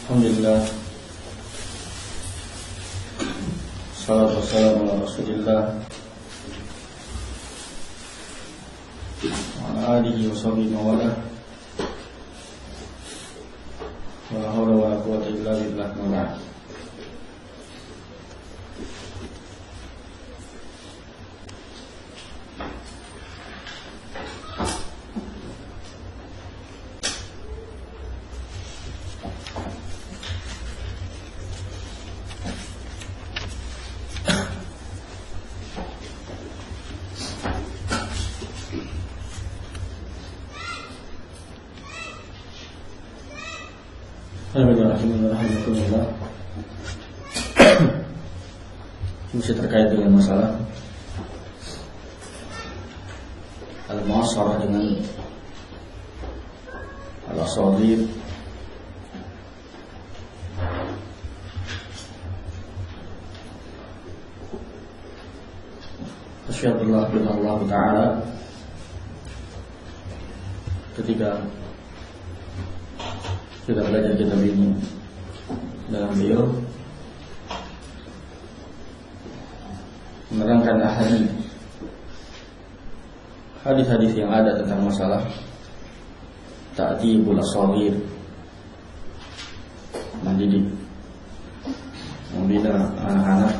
Alhamdulillah, salatu wassalamu ala rasulillah wa ala alihi wa sahbihi wa wala wa la hawla wa la quwwata illa billah. Alhamdulillah. Masih terkait dengan masalah al-mu'asharah dengan al-asadir. Asyhadullah billah ta'ala ketika kita belajar kitab ini dalam beliau menerangkan hadis-hadis yang ada tentang masalah ta'dibul asaghir, mendidik, membina anak-anak,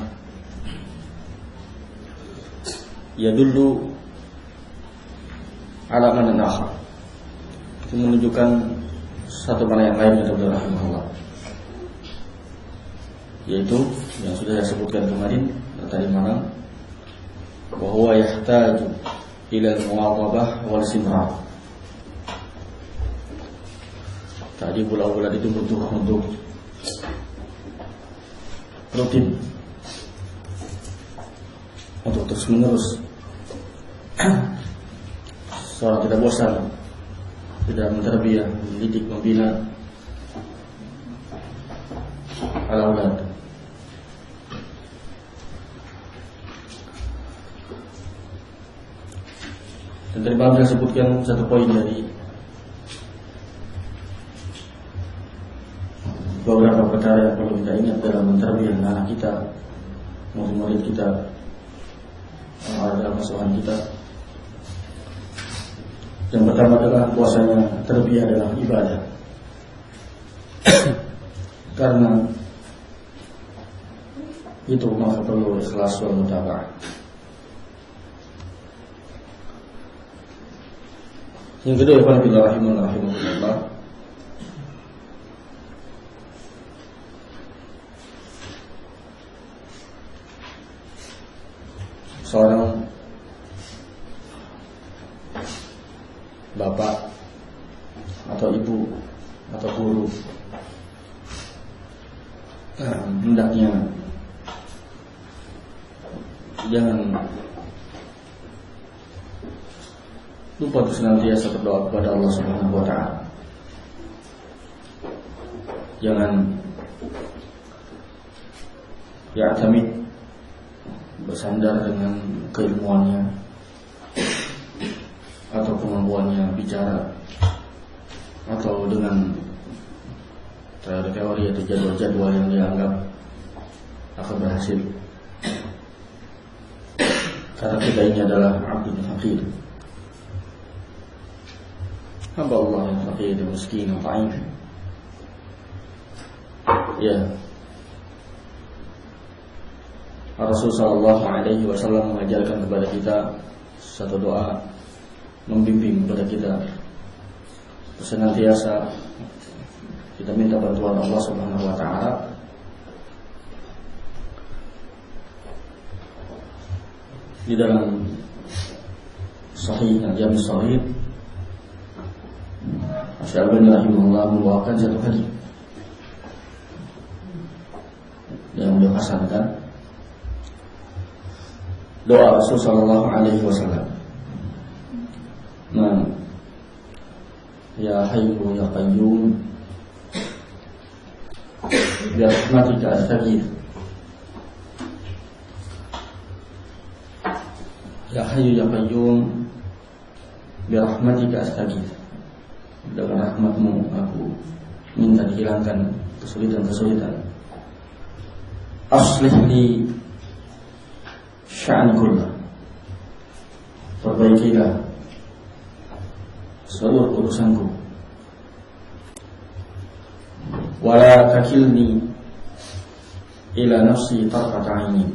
yadullu ala man akhar, itu menunjukkan satu mana yang lain, kata beliau rahimahullah, yaitu yang sudah saya sebutkan kemarin tadi malam, bahwa yahtaju ila al-muwadhabah wal istimrar. Tadi bulan-bulan itu butuh untuk rutin, untuk terus menerus, seorang tidak bosan, tidak mentarbiyah, mendidik, membina al-aulad. Dan tadi malam saya sebutkan satu poin dari beberapa perkara yang perlu kita ingat dalam mentarbiyah anak kita, murid-murid kita, dalam asuhan kita. Yang pertama adalah puasanya tarbiyah adalah ibadah. Karena itu maka perlu ikhlas wal mutaba'ah. Yang kedua, rahimahullah, seorang bapak atau ibu atau guru hendaknya jangan lupa untuk senantiasa berdoa kepada Allah Subhanahu wa ta'ala. Jangan ya'tamid, bersandar dengan keilmuannya atau kemampuannya bicara, atau dengan teori atau jadwal-jadwal yang dianggap akan berhasil. Karena kita ini adalah abdul fakir, hamba Allah yang fakir, miskin, ta'if. Ya, Rasulullah SAW mengajarkan kepada kita satu doa, membimbing kepada kita senantiasa kita minta bantuan Allah Subhanahu wa ta'ala di dalam Sahih Al-Jami' Sahih. Syaikhul rahimahullah membawakan satu hadis yang beliau hasankan, doa Rasul sallallahu alaihi wasallam, "Man ya hayyu ya qayyum bi rahmatika astaghith." Ya hayyu ya qayyum bi rahmatika astaghith. Dengan rahmatmu aku minta dihilangkan kesulitan-kesulitan. Aslih li sya'ni kullah, perbaikilah seluruh urusanku. Wala takilni ila nafsi tarfata aini,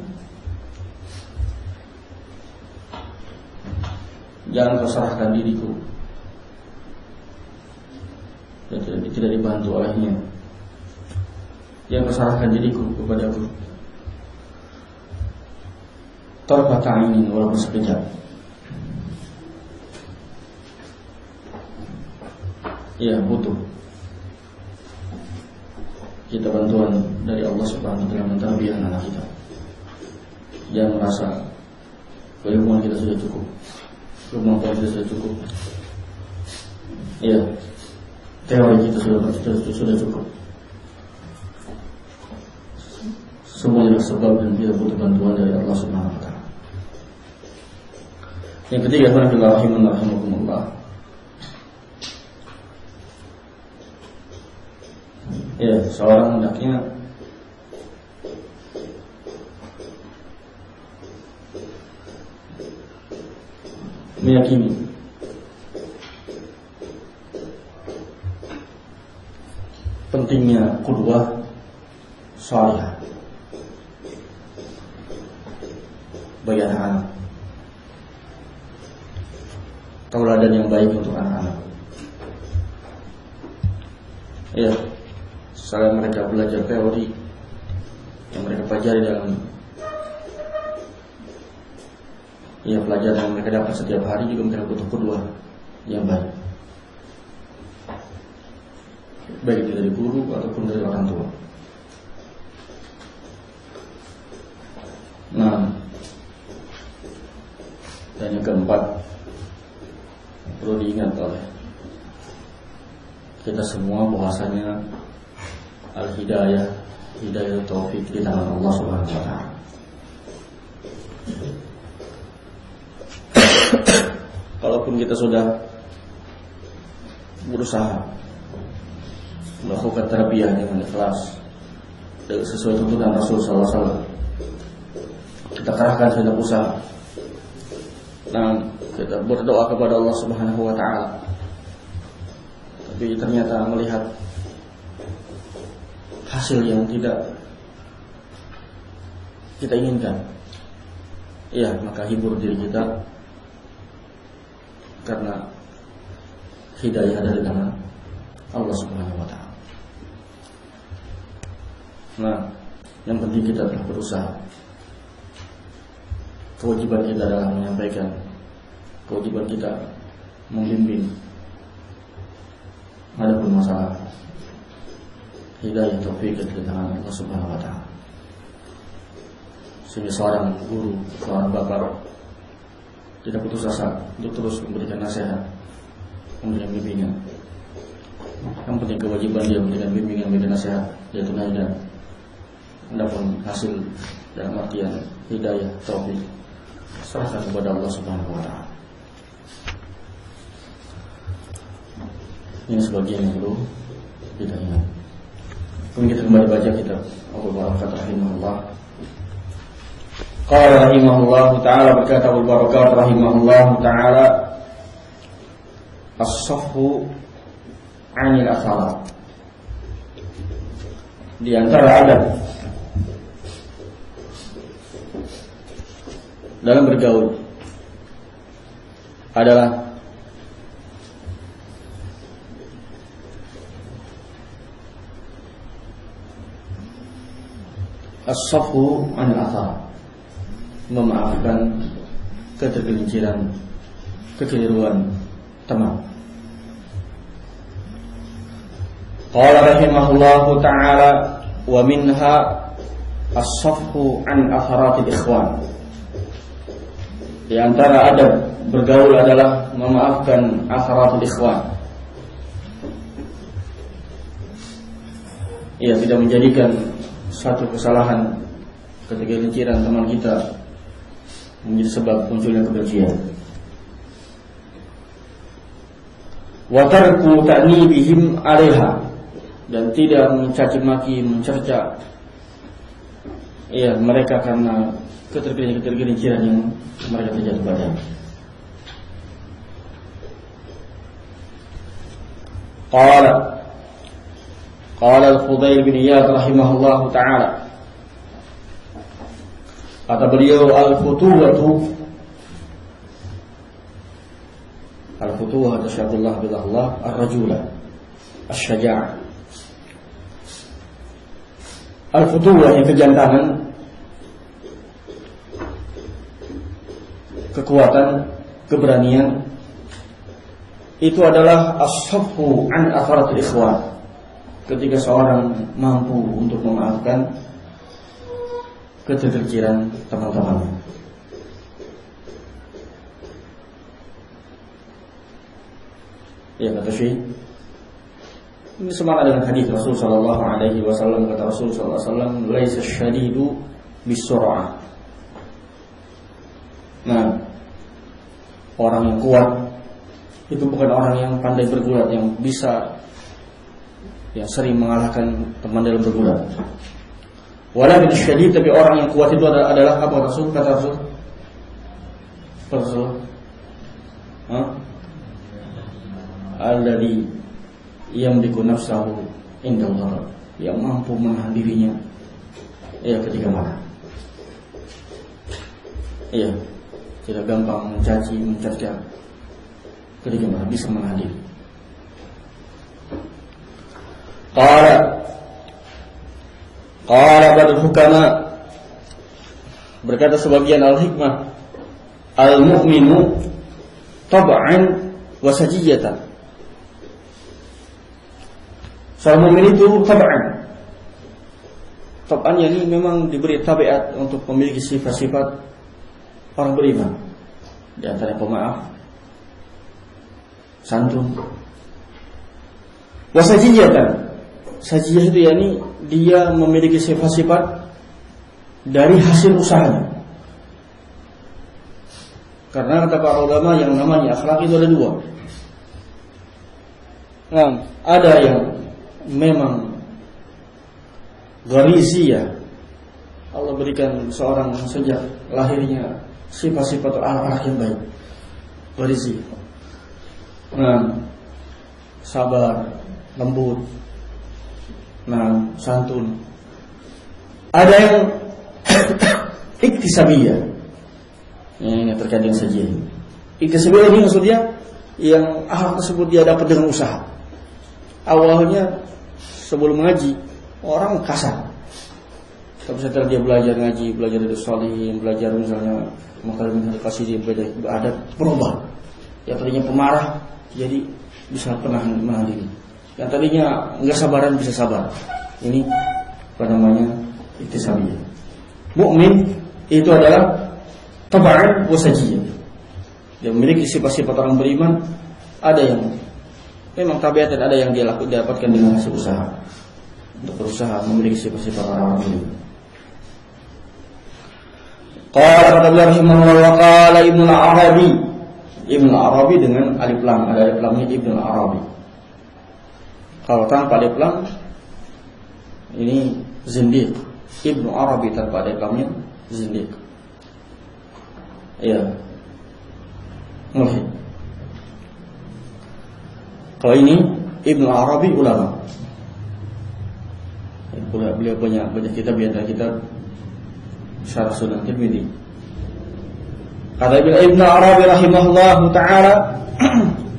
jangan kau serahkan diriku dan tidak dibantu olehnya. Yang kau serahkan diriku kepadaku tarfata aini, walaupun sekejap. Ya, butuh kita bantuan dari Allah Subhanahu wa taala mentarbiyah anak kita. Jangan merasa keilmuan kita sudah cukup, kemampuan kita sudah cukup. Ya, teori kita sudah cukup. Semuanya sebab dan kita butuh bantuan dari Allah Subhanahu wa taala. Yang ketiga, rahimakumullah. Ya, seorang hendaknya meyakini pentingnya qudwah salihah bagi anak-anak, tauladan yang baik untuk anak-anak. Ya, setelah mereka belajar teori yang mereka pelajari dalam pelajaran yang mereka dapat setiap hari, juga mereka butuh qudwah yang baik, baik itu dari guru ataupun dari orang tua. Nah, dan yang keempat, perlu diingat oleh kita semua bahwasanya al-hidayah, hidayah taufik di tangan Allah Subhanahu wa taala. Kalaupun kita sudah berusaha melakukan tarbiyah dengan ikhlas sesuai tuntunan Rasul sallallahu alaihi wasallam, kita kerahkan segenap usaha dan kita berdoa kepada Allah Subhanahu wa taala, tapi ternyata melihat hasil yang tidak kita inginkan, ya, maka hibur diri kita, karena hidayah ada di tangan Allah Subhanahu wa taala. Nah, yang penting kita telah berusaha. Kewajiban kita adalah menyampaikan, kewajiban kita membimbing. Adapun masalah hidayah taufik di tangan Allah Subhanahu wa taala. Sehingga seorang guru, seorang bapak tidak putus asa untuk terus memberikan nasihat, memberikan bimbingan. Yang penting kewajiban dia memberikan bimbingan, memberikan nasihat, dia tunaikan. Adapun hasil dalam artian hidayah taufik serahkan kepada Allah Subhanahu wa taala. Ini sebagian yang perlu kita ingat. Kemudian kita kembali baca kitab Abu Barakat rahimahullah. Qala rahimahullah ta'ala, berkata Abu Barakat rahimahullah ta'ala, as-safhu 'anil asarat. Di antara adab dalam bergaul adalah as-safhu 'anil asarat, memaafkan ketergelinciran, kekeliruan teman. Qala rahimahullahu ta'ala, wa minha as-safhu 'an atharatil ikhwan. Di antara adab bergaul adalah memaafkan atharatul ikhwan. Ia tidak menjadikan satu kesalahan ketergelinciran teman kita menjadi sebab munculnya kebencian. Wa tarku ta'nibihim 'alaiha, dan tidak mencaci maki, mencerca mereka karena ketergelinciran yang mereka terjatuh padanya. Qala al-Fudail bin Iyad rahimahullahu ta'ala, kata beliau, al-futuwah tasyadullah billah ar-rajula asy-syaja'ah. Al-futuwah yang kejantanan, kekuatan, keberanian, itu adalah as-safhu an atharatil ikhwan, ketika seorang mampu untuk memaafkan ketergelinciran teman-temannya. Ya, kata Syekh, ini semakna dengan hadis Rasul sallallahu alaihi wasallam. Kata Rasul sallallahu alaihi wasallam, laisa syadidu bisur'ah. Nah, orang yang kuat itu bukan orang yang pandai bergulat, yang bisa sering mengalahkan teman dalam bergulat. Walakin syadid, tapi orang yang kuat itu adalah apa Rasul? Kata Rasul, alladzi yamliku nafsahu inda Allah, yang mampu menahan dirinya ketika marah. Tidak gampang mencaci, mencerca ketika marah, bisa menahan diri. Qala ba'd hukama, berkata sebagian al-hikmah, al-mu'minu tab'an wa sajiyatan. Seorang mukmin itu tab'an yakni memang diberi tabiat untuk memiliki sifat-sifat orang beriman. Di antara pemaaf, santun. Wasajiyatan, sajiyah itu yakni dia memiliki sifat-sifat dari hasil usahanya. Karena kata para ulama, yang namanya akhlak itu ada dua. Nah, ada yang memang ghariziyah, Allah berikan seorang sejak lahirnya sifat-sifat akhlak yang baik, ghariziyah. Nah, sabar, lembut, santun. Ada yang iktisabiyah, yang terkait dengan sajian. Iktisabiyah ini maksudnya yang akhlak tersebut dia dapat dengan usaha. Awalnya sebelum mengaji orang kasar, tapi setelah dia belajar ngaji, belajar dari sholihin, belajar misalnya makarim kasih dia belajar adat, berubah. Yang tadinya pemarah jadi bisa menahan diri. Yang tadinya enggak sabaran bisa sabar. Ini apa namanya? Iktisabiyah. Mukmin itu adalah tab'an wa sajiyah. Dia memiliki sifat-sifat orang beriman, ada yang memang tabiat dan ada yang dia dapatkan dengan hasil usaha. Untuk berusaha memiliki sifat-sifat orang beriman. Qala rahimahullah wa qala Ibnu Arabi. Ibnu Arabi dengan alif lam, ada alif lamnya Ibnu Arabi. Kalau tanpa alif lam ini zindiq. Ibnu Arabi tanpa alif lamnya zindiq. Mulhid. Kalau ini Ibnu Arabi ulama. Beliau banyak kitab, di antara kitab Syarah Sunan Tirmidzi. Kata Ibnu Arabi rahimahullahu taala,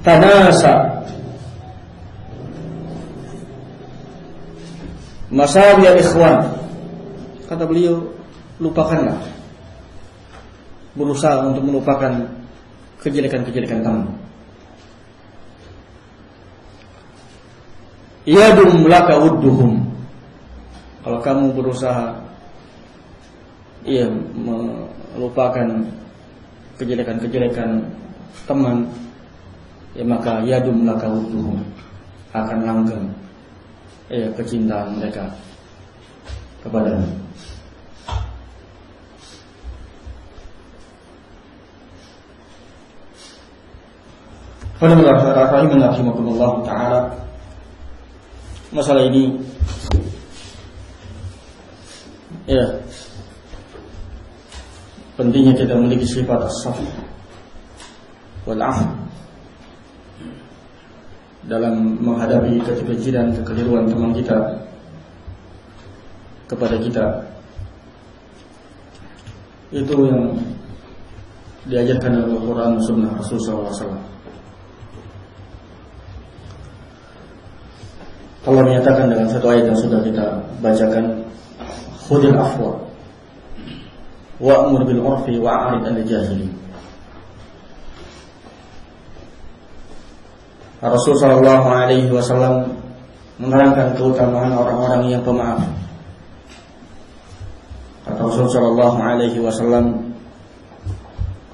tanasa masawi al-ikhwan. Kata beliau, lupakanlah, berusaha untuk melupakan kejelekan-kejelekan teman. Yadum laka wudduhum. Kalau kamu berusaha melupakan kejelekan-kejelekan teman, maka yadum laka wudduhum, akan langgeng kecintaan mereka kepadamu. Rahimakumullah ta'ala. masalah ini ya pentingnya kita memiliki sifat as-safi wal 'afw dalam menghadapi kekejian kekeliruan teman kita kepada kita. Itu yang diajarkan oleh Al-Quran dan Sunnah Rasulullah SAW. Allah menyatakan dengan satu ayat yang sudah kita bacakan, khudil afwa wa'mur bil 'urfi wa'rid 'anil jahilin. Rasul sallallahu alaihi wasallam menerangkan keutamaan orang-orang yang pemaaf. Kata Rasul sallallahu alaihi wasallam,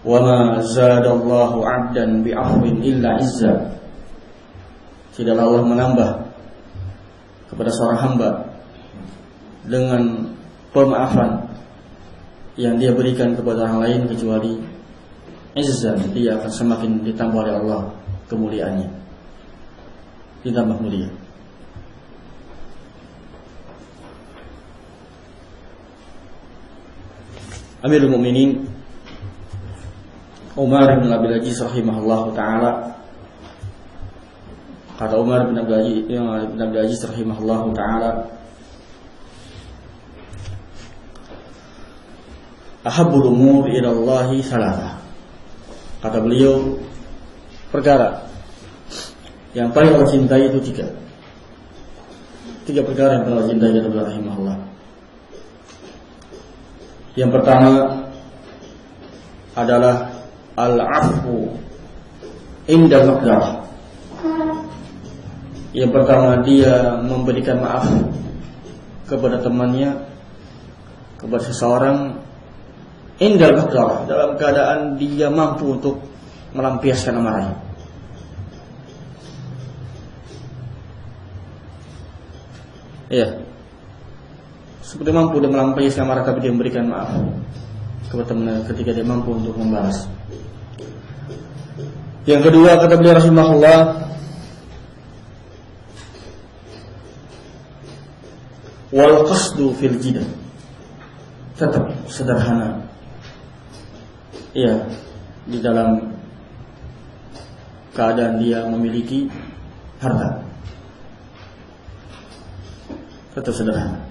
"Wa ma zadallahu 'abdan bi'afwin illa 'izza." Tidaklah Allah menambah kepada seorang hamba dengan pemaafan yang dia berikan kepada orang lain kecuali izzah. Dia akan semakin ditambah oleh Allah kemuliaannya, ditambah mulia. Amirul Mukminin Umar bin Abdul Aziz rahimahullahu taala, kata Umar bin Abdul Aziz rahimahullahu taala, ahabbul umur ila Allah thalatha. Kata beliau, perkara yang paling Allah cintai itu tiga perkara yang paling Allah cintai, kata beliau rahimahullah. Yang pertama adalah al-'afwu inda maqdarah. Yang pertama, dia memberikan maaf kepada temannya, kepada seseorang, inda maqdarah, dalam keadaan dia mampu untuk melampiaskan amarahnya. Iya, seperti mampu dia melampiaskan amarah, tapi dia memberikan maaf kepada temannya ketika dia mampu untuk membalas. Yang kedua, kata beliau rahimahullah, wal qasdu fil jidah, tetap sederhana ya di dalam keadaan dia memiliki harta, tetap sederhana.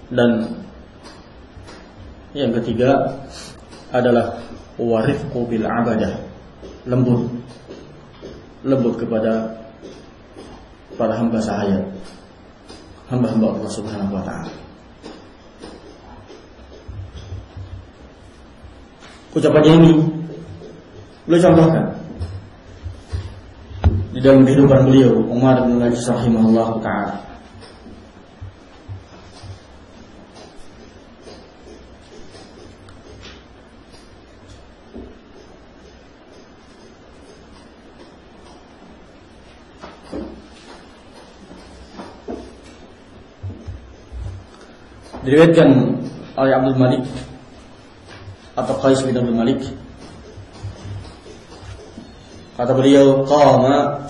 Dan yang ketiga adalah warifqu bil abadah, lembut kepada para hamba sahaya, hamba-hamba Allah Subhanahu wa taala. Ucapannya ini beliau contohkan di dalam kehidupan beliau, Umar bin Abdul Aziz rahimahullahu taala. Diriwayatkan oleh Abdul Malik atau Qais bin Abdul Malik, kata beliau, qama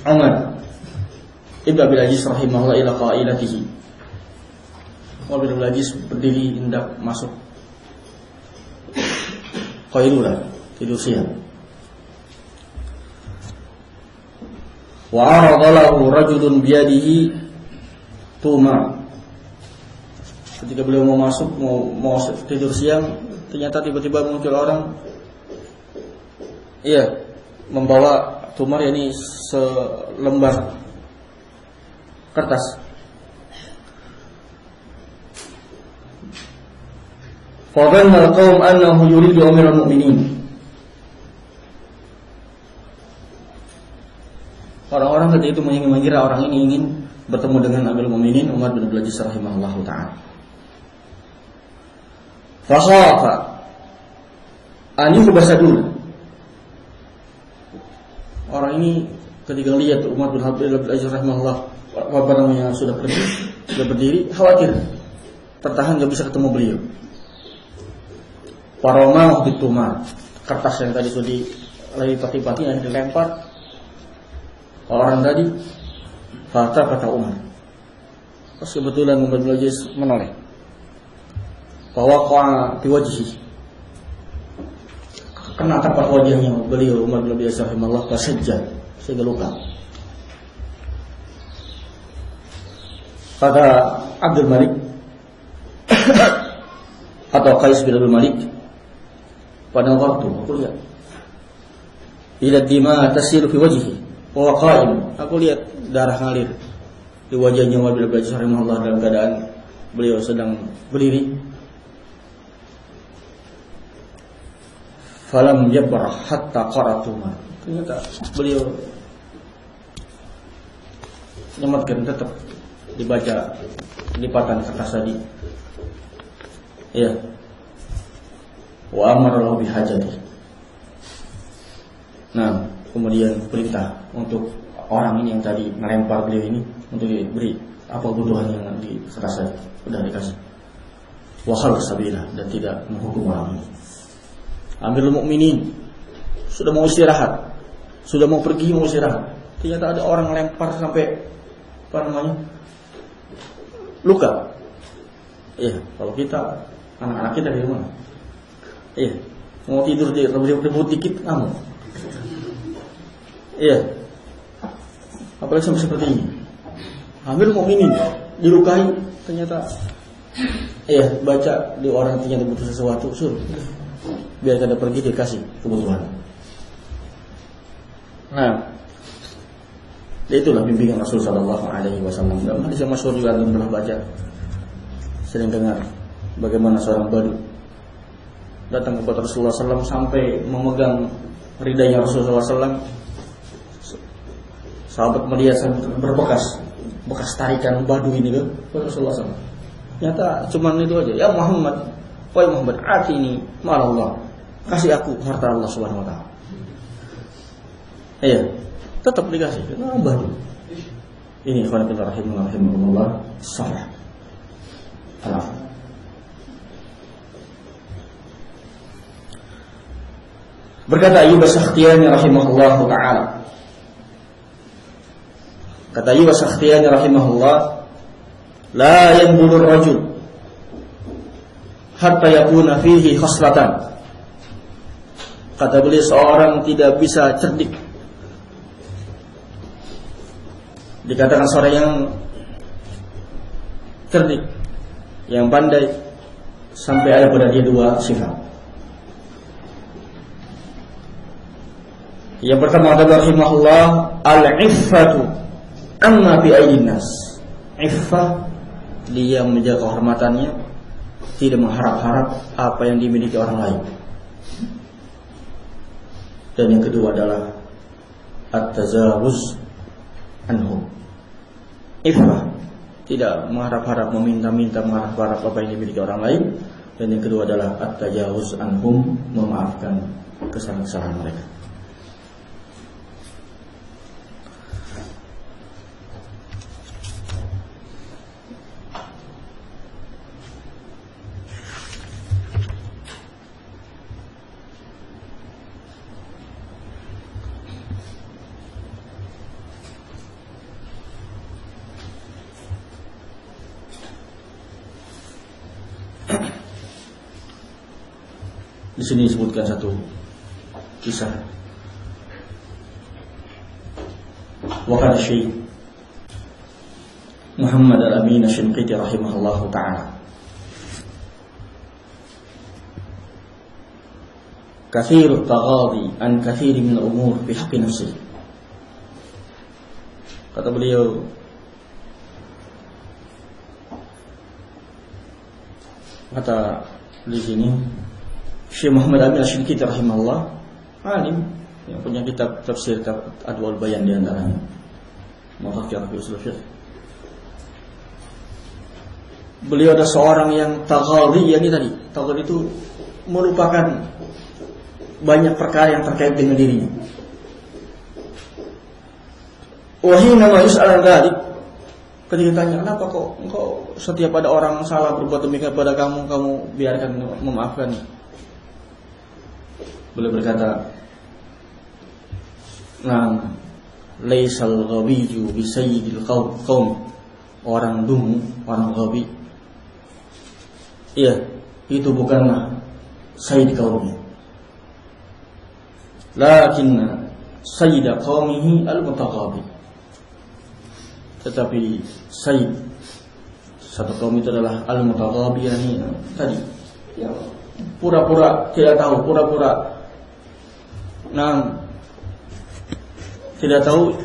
Umar ibn Abdul Aziz rahimahullah ila qailatihi. Umar bin Abdul Aziz berdiri hendak masuk qailulah, tidur siang. Wa arada lahu rajulun biyadihi tuma. Ketika beliau mau masuk, mau tidur siang, ternyata tiba-tiba muncul orang, iya, membawa tumar, yakni selembar kertas. Fadhanna al-qaum annahu yuridu amiral mu'minin. Orang-orang ketika itu mengira orang ini ingin bertemu dengan Amirul Mukminin Umar bin Abdul Aziz rahimahullahu taala. Fakhafa an yuhbasa dun. Orang ini ketika lihat Umar bin Abdul Aziz rahimahullah sudah berdiri, khawatir tertahan, nggak bisa ketemu beliau. Paromah bitumar, kertas yang tadi sudah dilipat-lipatin yang dilempar orang tadi. Kata Umar, pas kebetulan Umar bin Aziz menoleh, fawaqa'a fi wajhihi, kena tepat wajahnya beliau Umar bin Aziz rahimahullah, fasajjad, sehingga luka. Kata Abdul Malik atau Qais bin Abdul Malik, pada waktu aku lihat ila dima tasiru fi wajhihi wa qa'im, aku lihat darah ngalir di wajahnya Umar bin Aziz rahimahullah dalam keadaan beliau sedang berdiri. Falam yabrah hatta qara'tu. Ternyata beliau nyematkan, tetap dibaca lipatan kertas tadi. Ya. Wa amara lahu bihajati. Nah, kemudian perintah untuk orang ini yang tadi melempar beliau ini untuk diberi apa kebutuhan yang di kertas tadi, sudah dikasih. Wa khalaq sabila, dan tidak menghukum orang ini. Amirul Mukminin sudah mau istirahat, sudah mau pergi mau istirahat. Ternyata ada orang lempar sampai luka. Iya, kalau kita anak-anak kita di rumah, iya, mau tidur di rebut dikit kamu. Iya. Apalagi sampai seperti ini. Amirul Mukminin dilukai, ternyata baca di orang ternyata butuh sesuatu, suruh biar kada pergi dikasih kebutuhan. Nah, itulah bimbingan Rasul sallallahu alaihi wasallam. Dalam hadis yang masyhur juga Anda pernah baca, sering dengar bagaimana seorang Badu datang kepada Rasulullah SAW sampai memegang ridanya Rasulullah SAW. Sahabat melihat berbekas tarikan Badu ini ke Rasulullah SAW. Ternyata cuma itu aja. Ya Muhammad, wahai Muhammad, atini ma'allah, kasih aku harta Allah Subhanahu wa taala. Iya, tetap dikasih. Kenapa Badu? Ini khawatirin rahimahullah sahih. Alaf. Berkata Ayyub as-Sakhtiyani rahimahullah taala. Kata Ayyub as-Sakhtiyani rahimahullah, la yanbulu ar-rajul hatta yakuna fihi khaslatan. Kata beliau, seorang tidak bisa cerdik, dikatakan seorang yang cerdik, yang pandai, sampai ada pada dia dua sifat. Yang pertama adalah rahimahullah al-iffatu amma bi aidin nas. Iffah, dia menjaga kehormatannya, tidak mengharap-harap apa yang dimiliki orang lain. Dan yang kedua adalah at-tazawuz anhum. Iffah, tidak mengharap-harap, meminta-minta, mengharap-harap apa yang dimiliki orang lain. Dan yang kedua adalah at-tajawuz anhum, memaafkan kesalahan-kesalahan mereka. Di sini disebutkan satu kisah. Wakil Syekh Muhammad Al-Amin Asy-Shinqiti rahimahullahu taala, kathir taghadi an kathir min al-umur fi haqqi nafsi. Kata beliau, kata di sini Syekh Muhammad Amin Asy-Shinqiti rahimahullah, alim yang punya kitab tafsir Adwaul Bayan di antaranya, Muhakkik fi usul fiqh. Beliau ada seorang yang taghadi, yakni tadi taghadi itu melupakan banyak perkara yang terkait dengan dirinya. Wa hina ma yus'al dzalik, ketika ditanya kenapa kok engkau setiap ada orang salah berbuat demikian pada kamu biarkan, memaafkan. Beliau berkata, "Nah, laisal ghabiyyu bi sayyidil qaum." Orang dungu, orang ghabi, iya, itu bukanlah sayyid kaumnya. Lakinna sayyida qaumihi al-mutaghabi. Tetapi sayyid satu kaum itu adalah al-mutaghabi, yani tadi yang pura-pura tidak tahu, pura-pura tidak tahu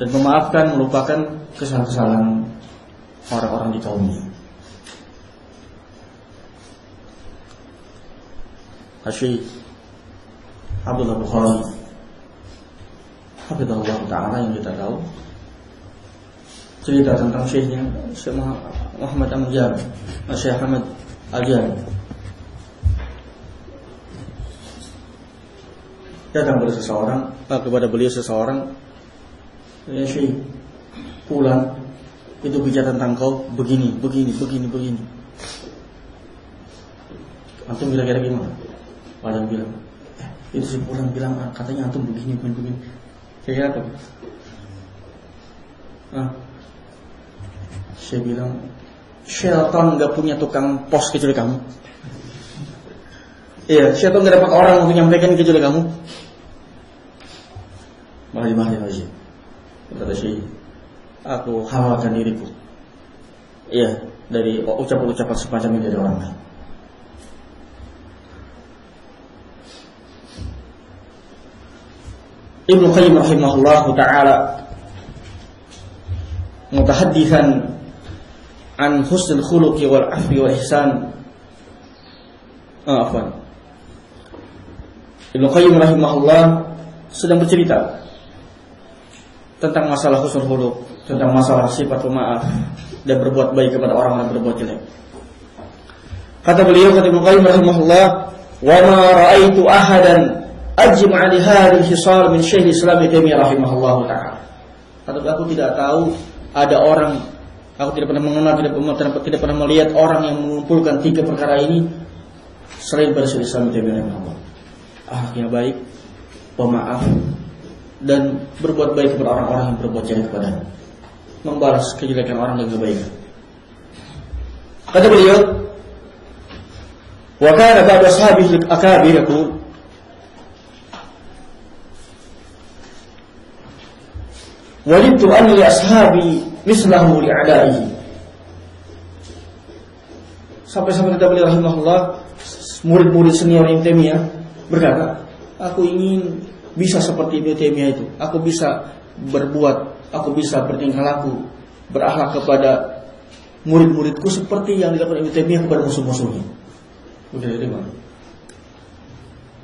dan memaafkan, melupakan kesalahan-kesalahan orang-orang di kaumnya. Syekh Abdullah Bukhari hafizahullah ta'ala yang kita tahu cerita tentang syekhnya, Syekh Muhammad Amjad, Syekh Ahmad Ajad. Datang kepada beliau seseorang, "Ya Syekh, pulang itu bicara tentang kau begini. Antum kira-kira gimana?" Padahal bilang, itu si pulang bilang, katanya antum begini. Kira-kira apa? Saya bilang, syaitan gak punya tukang pos kecuali kamu. Iya, syaitan gak dapat orang untuk menyampaikan kecuali kamu. Mari aja. Kata Syekh, aku halalkan diriku, iya, dari ucapan-ucapan semacam ini dari orang lain. Ibnu Qayyim rahimahullah ta'ala mutahadditsan an husnul khuluqi wal afwi wal ihsan. Ibnu Qayyim rahimahullah sedang bercerita tentang masalah husnul khuluq, tentang masalah sifat pemaaf dan berbuat baik kepada orang yang berbuat jelek. Kata beliau, kata Ibnu Qayyim rahimahullah, "Wa ma ra'aitu ahadan ajma' li hadhihi hisar min Syekh Islam Ibnu Taimiyah rahimahullah ta'ala." Kata aku tidak tahu ada orang, aku tidak pernah mengenal, tidak pernah melihat orang yang mengumpulkan tiga perkara ini selain dari Syekh Islam Ibnu Taimiyah rahimahullah. Akhlaknya baik, pemaaf, dan berbuat baik kepada orang-orang yang berbuat jelek kepadanya, membalas kejelekan orang dengan kebaikan. Kata beliau, "Wa kana ba'du ashabihi al-akabir yaqul." Wajidtu an li ashabi mislahu li'adaihi. Sampai-sampai kata beliau rahimahullah, murid-murid senior Ibnu Taimiyah berkata, aku ingin bisa seperti Ibnu Taimiyah itu. Aku bisa berbuat, aku bisa bertingkah laku, berakhlak kepada murid-muridku seperti yang dilakukan Ibnu Taimiyah kepada musuh-musuhnya. Udah dari mana?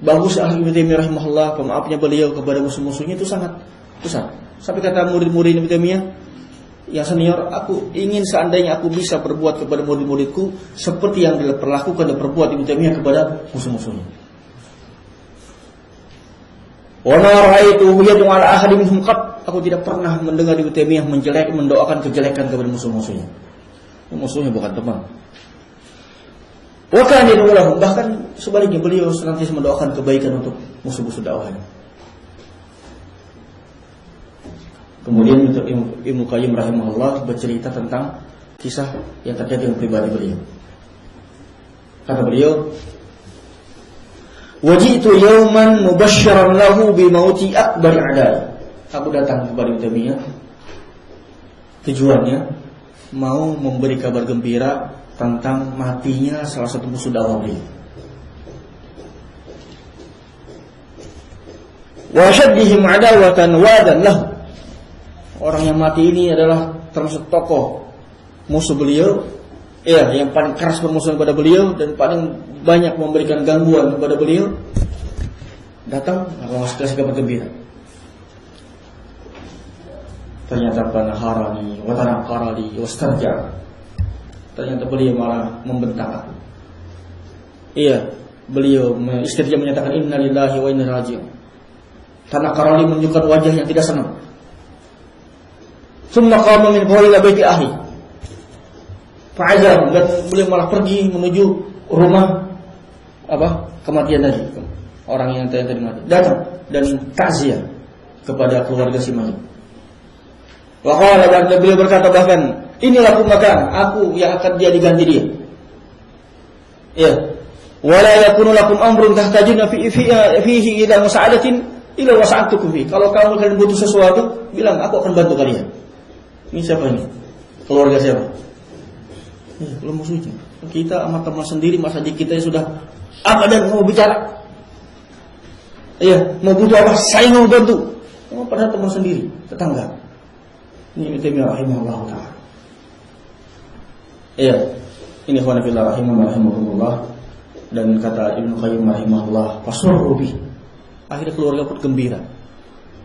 Bagus akhlak Ibnu Taimiyah rahimahullah, pemaafnya beliau kepada musuh-musuhnya itu sangat besar. Sampai kata murid-murid Ibnu Taimiyah yang senior, aku ingin seandainya aku bisa berbuat kepada murid-muridku seperti yang diperlakukan dan berbuat Ibnu Taimiyah kepada musuh-musuhnya. Wa ma ra'aitu yad'u ala ahadin minhum qat. Aku tidak pernah mendengar Ibnu Taimiyah mendoakan kejelekan kepada musuh-musuhnya. Musuhnya bukan teman. Wa kana yad'u, bahkan sebaliknya beliau senantiasa mendoakan kebaikan untuk musuh-musuh dakwahnya. Kemudian Ibnu Qayyim rahimahullah bercerita tentang kisah yang terkait dengan pribadi beliau. Kata beliau, "Waji'tu yawman mubashshiran lahu bi mauti akbar a'da'i." Aku datang kepada Ibnu Taimiyah, tujuannya mau memberi kabar gembira tentang matinya salah satu musuh dakwah beliau. Wa shaddihim adawatan wadan lahu. Orang yang mati ini adalah termasuk tokoh musuh beliau, ya, yang paling keras bermusuhan kepada beliau dan paling banyak memberikan gangguan kepada beliau. Datang, aku kasih kabar gembira. Ternyata panaharani, watanaqarali, wastarja. Ternyata beliau malah membentak aku. Iya, beliau istirja menyatakan inna lillahi wa inna ilaihi raji'un. Tanaqarali menunjukkan wajah yang tidak senang. Summa qama min ila baiti ahli. Fa'azam, dan beliau malah pergi menuju rumah kematian tadi. orang yang tadi mati datang dan takziah kepada keluarga si mayit. Wa qala, dan beliau berkata bahkan, inilah makan aku yang akan jadi ganti dia. Ya. Wala yakunu lakum amrun tahtajuna fihi ila musa'adatin ila wasa'atukum fi. Kalau kalian butuh sesuatu, bilang aku akan bantu kalian. Ini siapa ini? Keluarga siapa? Ya, kalau musuhnya. Kita sama teman sendiri, masa di kita sudah dan mau bicara. Iya, mau butuh apa? Saya mau bantu. Oh, padahal teman sendiri, tetangga. Ini Ibnu Taimiyah rahimahullah ta'ala. Iya, ini ikhwan fillah rahimahumullah. Dan kata Ibnu Qayyim rahimahullah, fasurru bih. Akhirnya keluarga pun gembira.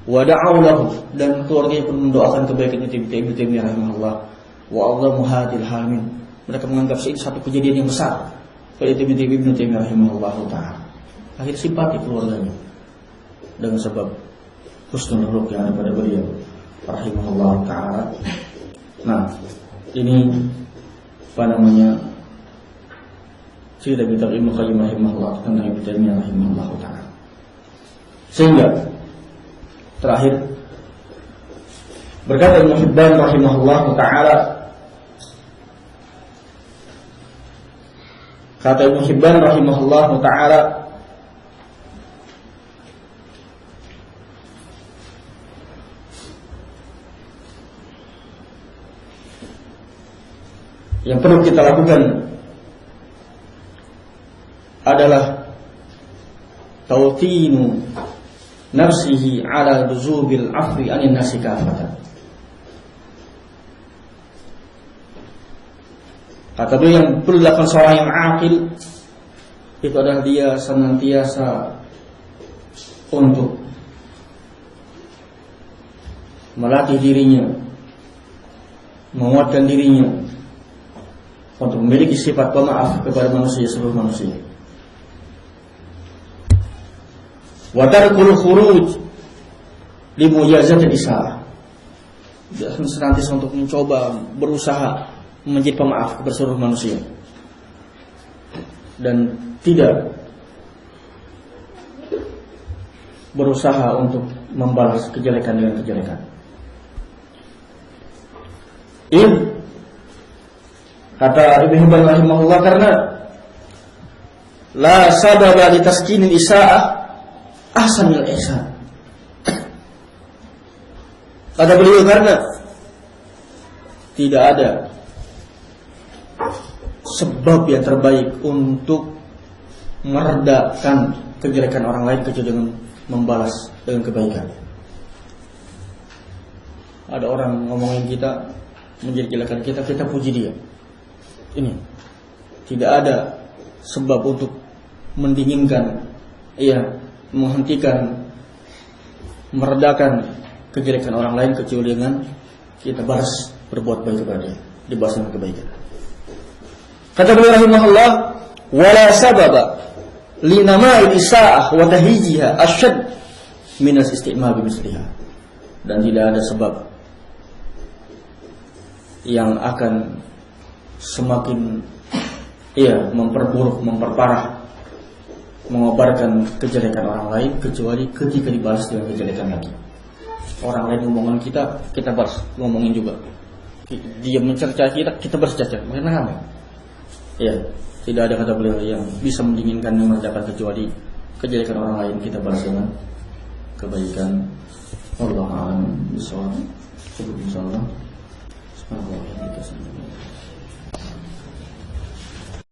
Wa da'u lahu, dan keluarga pun mendoakan kebaikan Ibnu Taimiyah rahimahullah. Wa a'dhamu hadhil hamin. Mereka menganggap ini satu kejadian yang besar. Pada Ibnu Taimiyah rahimahullah ta'ala. Akhirnya simpati keluarganya dengan sebab husnul khuluq yang ada pada beliau rahimahullah ta'ala. Nah, ini apa namanya, cerita kitab Ibnu Qayyim rahimahullah tentang Ibnu Taimiyah rahimahullah ta'ala. Sehingga terakhir berkata Ibnu Hibban rahimahullah ta'ala, kata Ibnu Hibban rahimahullah ta'ala, yang perlu kita lakukan adalah tawtinu nafsihi ala duzubil afwi anin nasi kafatan. Kata beliau, yang perlu dilakukan seorang yang akil itu adalah dia senantiasa untuk melatih dirinya, menguatkan dirinya untuk memiliki sifat pemaaf kepada manusia, seluruh manusia. Wa tarkul khuruj li mujazatil isaah. Dia senantiasa untuk mencoba berusaha menjadi pemaaf kepada seluruh manusia dan tidak berusaha untuk membalas kejelekan dengan kejelekan. Kata Ibnu Hibban rahimahullah, karena la sababa li taskinil isaa'ah ahsanil ihsan. Kata beliau, karena tidak ada sebab yang terbaik untuk meredakan kejelekan orang lain kecuali dengan membalas dengan kebaikan. Ada orang ngomongin kita, menjelek-jelekan kita, kita puji dia. Ini tidak ada sebab untuk mendinginkan, menghentikan, meredakan kejelekan orang lain kecuali dengan kita balas berbuat baik kepada dia, dibalas dengan kebaikan. Kata beliau rahimahullah, wala sababa li nama'il isaa'ah wa tahjiha asyad min al-isti'mal bi misliha. Dan tidak ada sebab yang akan semakin memperburuk, memperparah, mengobarkan kejelekan orang lain kecuali ketika dibalas dengan kejelekan lagi. Orang lain ngomongin kita, kita balas ngomongin juga. Dia mencerca kita, kita balas cerca. Bagaimana kamu? Tidak ada, kata beliau, yang bisa mendinginkan dan meredakan kecuali kejelekan orang lain kita balas dengan kebaikan. Wallahu a'lam bishawab. Cukup insyaallah. Subhanallah.